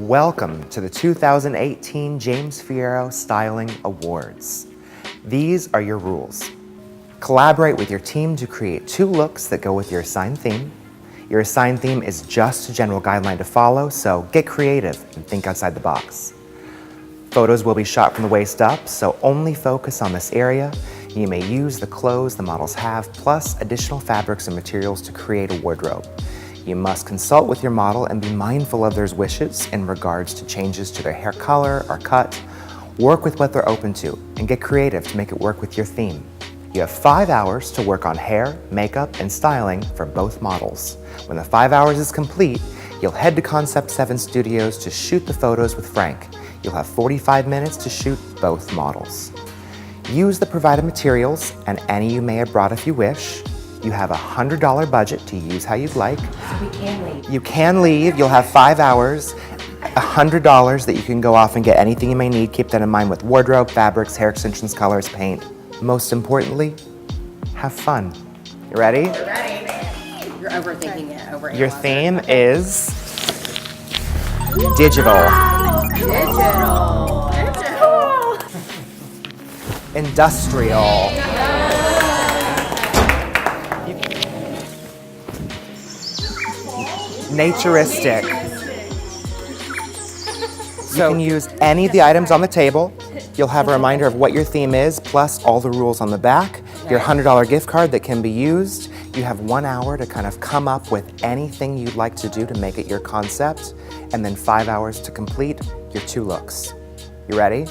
Welcome to the 2018 James FIERO Styling Awards. These are your rules. Collaborate with your team to create 2 looks that go with your assigned theme. Your assigned theme is just a general guideline to follow, so get creative and think outside the box. Photos will be shot from the waist up, so only focus on this area. You may use the clothes the models have, plus additional fabrics and materials to create a wardrobe. You must consult with your model and be mindful of their wishes in regards to changes to their hair color or cut. Work with what they're open to and get creative to make it work with your theme. You have 5 hours to work on hair, makeup, and styling for both models. When the 5 hours is complete, you'll head to Concept 7 Studios to shoot the photos with Frank. You'll have 45 minutes to shoot both models. Use the provided materials and any you may have brought if you wish. You have a $100 budget to use how you'd like. So we can leave. You can leave. You'll have 5 hours, $100 that you can go off and get anything you may need. Keep that in mind with wardrobe, fabrics, hair extensions, colors, paint. Most importantly, have fun. You ready? We're ready. You're overthinking it. Your theme is digital. Digital. Industrial. Naturistic. You can use any of the items on the table. You'll have a reminder of what your theme is, plus all the rules on the back. Your $100 gift card that can be used. You have 1 hour to kind of come up with anything you'd like to do to make it your concept, and then 5 hours to complete your 2 looks. You ready?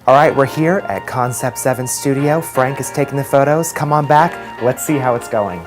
All right, we're here at Concept 7 Studio. Frank is taking the photos. Come on back. Let's see how it's going.